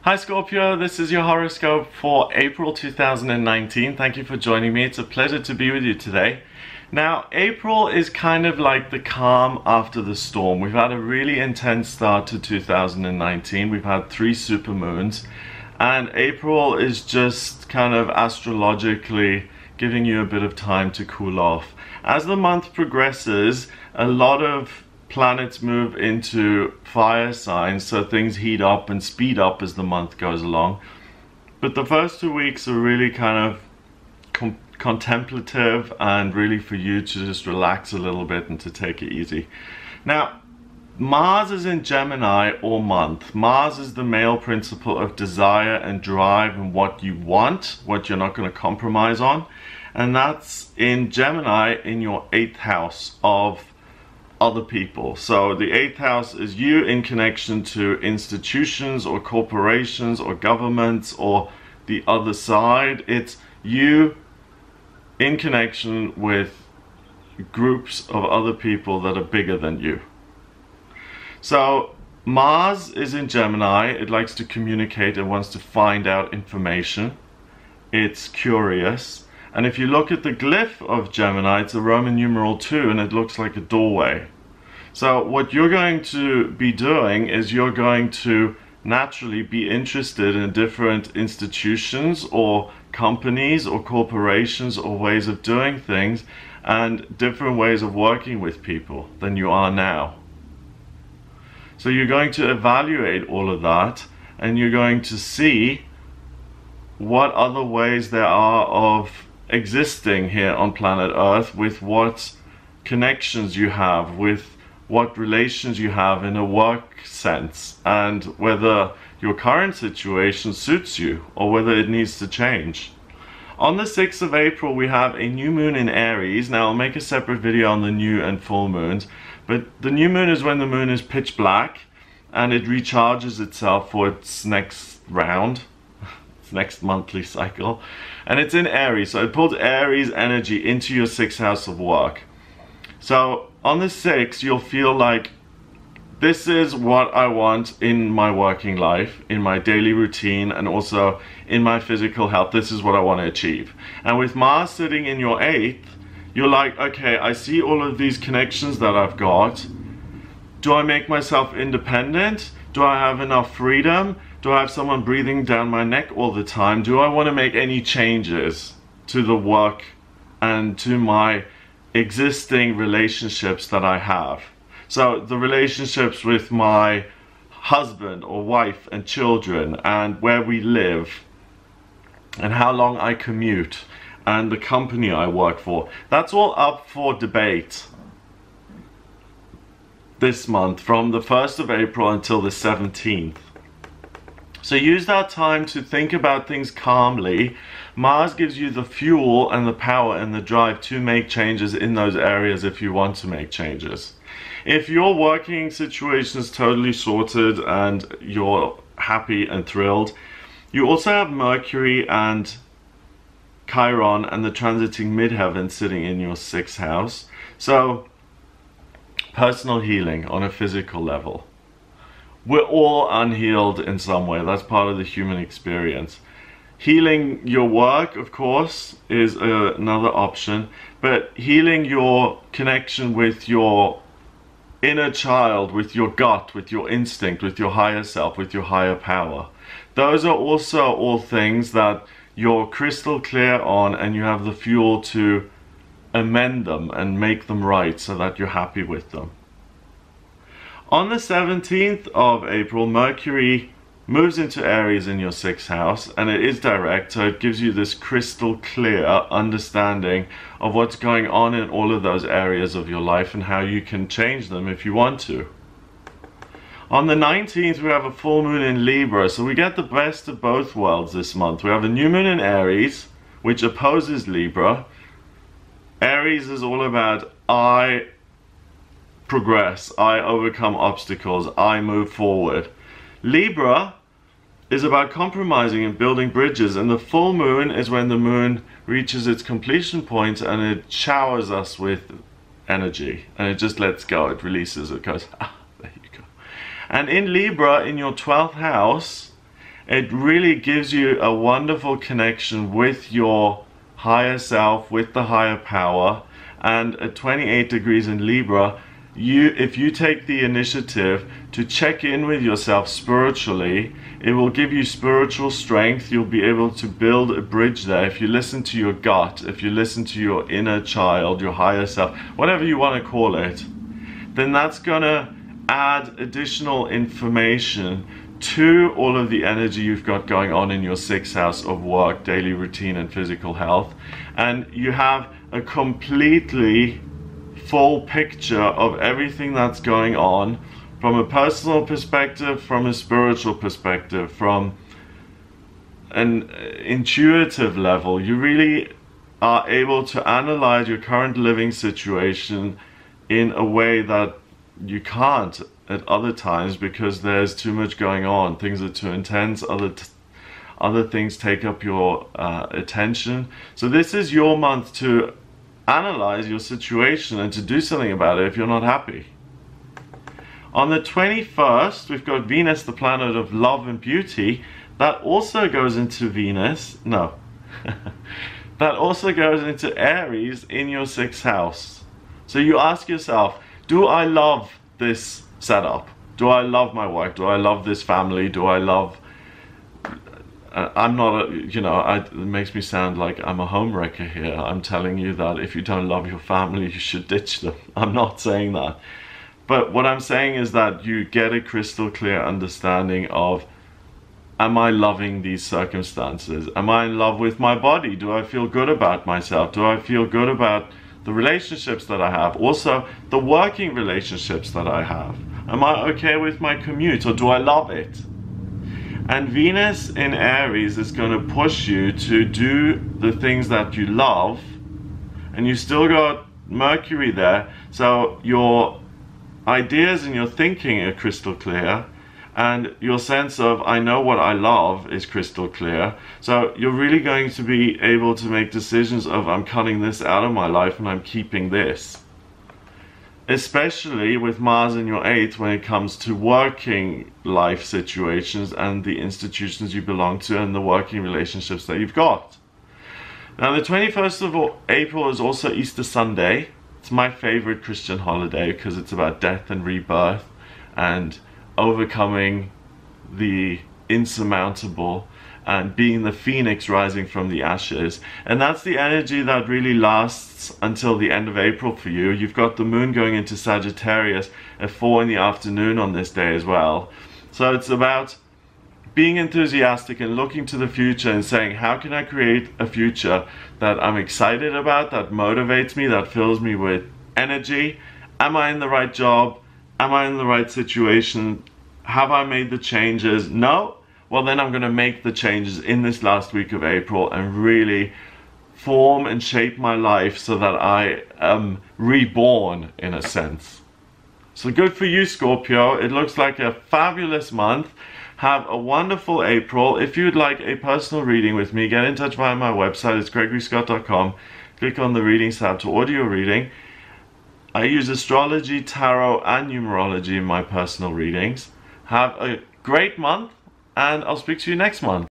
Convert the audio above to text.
Hi Scorpio, this is your horoscope for April 2019. Thank you for joining me. It's a pleasure to be with you today. Now, April is kind of like the calm after the storm. We've had a really intense start to 2019. We've had 3 supermoons, and April is just kind of astrologically giving you a bit of time to cool off. As the month progresses, a lot of planets move into fire signs, so things heat up and speed up as the month goes along. But the first 2 weeks are really kind of contemplative and really for you to just relax a little bit and to take it easy. Now, Mars is in Gemini all month. Mars is the male principle of desire and drive and what you want, what you're not going to compromise on. And that's in Gemini in your 8th house of other people. So the 8th house is you in connection to institutions or corporations or governments or the other side. It's you in connection with groups of other people that are bigger than you. So Mars is in Gemini. It likes to communicate. It wants to find out information. It's curious. And if you look at the glyph of Gemini, it's a Roman numeral 2 and it looks like a doorway. So what you're going to be doing is you're going to naturally be interested in different institutions or companies or corporations or ways of doing things and different ways of working with people than you are now. So you're going to evaluate all of that and you're going to see what other ways there are of existing here on planet Earth, with what connections you have, with what relations you have in a work sense, and whether your current situation suits you or whether it needs to change. On the 6th of April we have a new moon in Aries. Now I'll make a separate video on the new and full moons, but the new moon is when the moon is pitch black and it recharges itself for its next round, its next monthly cycle, and it's in Aries, so it pulls Aries energy into your 6th house of work. So on the 6th you'll feel like this is what I want in my working life, in my daily routine, and also in my physical health. This is what I want to achieve. And with Mars sitting in your 8th, you're like, okay, I see all of these connections that I've got. Do I make myself independent? Do I have enough freedom? Do I have someone breathing down my neck all the time? Do I want to make any changes to the work and to my existing relationships that I have? So the relationships with my husband or wife and children, and where we live, and how long I commute, and the company I work for. That's all up for debate this month from the 1st of April until the 17th. So use that time to think about things calmly. Mars gives you the fuel and the power and the drive to make changes in those areas if you want to make changes. If your working situation is totally sorted and you're happy and thrilled, you also have Mercury and Chiron and the transiting midheaven sitting in your 6th house. So personal healing on a physical level. We're all unhealed in some way. That's part of the human experience. Healing your work, of course, is another option, but healing your connection with your inner child, with your gut, with your instinct, with your higher self, with your higher power. Those are also all things that you're crystal clear on, and you have the fuel to amend them and make them right so that you're happy with them. On the 17th of April, Mercury moves into Aries in your 6th house, and it is direct, so it gives you this crystal clear understanding of what's going on in all of those areas of your life and how you can change them if you want to. On the 19th we have a full moon in Libra, so we get the best of both worlds this month. We have a new moon in Aries, which opposes Libra. Aries is all about I progress, I overcome obstacles, I move forward. Libra is about compromising and building bridges, and the full moon is when the moon reaches its completion point and it showers us with energy and it just lets go, it releases, it goes, ah, there you go. And in Libra, in your 12th house, It really gives you a wonderful connection with your higher self, with the higher power. And at 28 degrees in Libra, if you take the initiative to check in with yourself spiritually, it will give you spiritual strength. You'll be able to build a bridge there. If you listen to your gut, if you listen to your inner child, your higher self, whatever you want to call it, then that's gonna add additional information to all of the energy you've got going on in your 6th house of work, daily routine, and physical health. And you have a completely full picture of everything that's going on from a personal perspective, from a spiritual perspective, from an intuitive level. You really are able to analyze your current living situation in a way that you can't at other times, because there's too much going on. Things are too intense, other things take up your attention. So this is your month to analyze your situation and to do something about it if you're not happy. On the 21st, we've got Venus, the planet of love and beauty. That also goes into Venus. No. That also goes into Aries in your 6th house. So you ask yourself, do I love this setup? Do I love my work? Do I love this family? Do I love... I'm not a, it makes me sound like I'm a homewrecker here. I'm telling you that if you don't love your family, you should ditch them. I'm not saying that. But what I'm saying is that you get a crystal clear understanding of, am I loving these circumstances? Am I in love with my body? Do I feel good about myself? Do I feel good about the relationships that I have? Also, the working relationships that I have. Am I okay with my commute, or do I love it? And Venus in Aries is going to push you to do the things that you love, and you still got Mercury there, so your ideas and your thinking are crystal clear, and your sense of I know what I love is crystal clear. So you're really going to be able to make decisions of, I'm cutting this out of my life and I'm keeping this. Especially with Mars in your 8th when it comes to working life situations and the institutions you belong to and the working relationships that you've got. Now the 21st of April is also Easter Sunday. It's my favorite Christian holiday because it's about death and rebirth and overcoming the insurmountable and being the phoenix rising from the ashes. And that's the energy that really lasts until the end of April for you. You've got the moon going into Sagittarius at 4 in the afternoon on this day as well. So it's about being enthusiastic and looking to the future and saying, how can I create a future that I'm excited about, that motivates me, that fills me with energy? Am I in the right job? Am I in the right situation? Have I made the changes? No? Well, then I'm going to make the changes in this last week of April and really form and shape my life so that I am reborn in a sense. So good for you, Scorpio. It looks like a fabulous month. Have a wonderful April. If you'd like a personal reading with me, get in touch via my website. It's gregoryscott.com. Click on the readings tab to order your reading. I use astrology, tarot, and numerology in my personal readings. Have a great month, and I'll speak to you next month.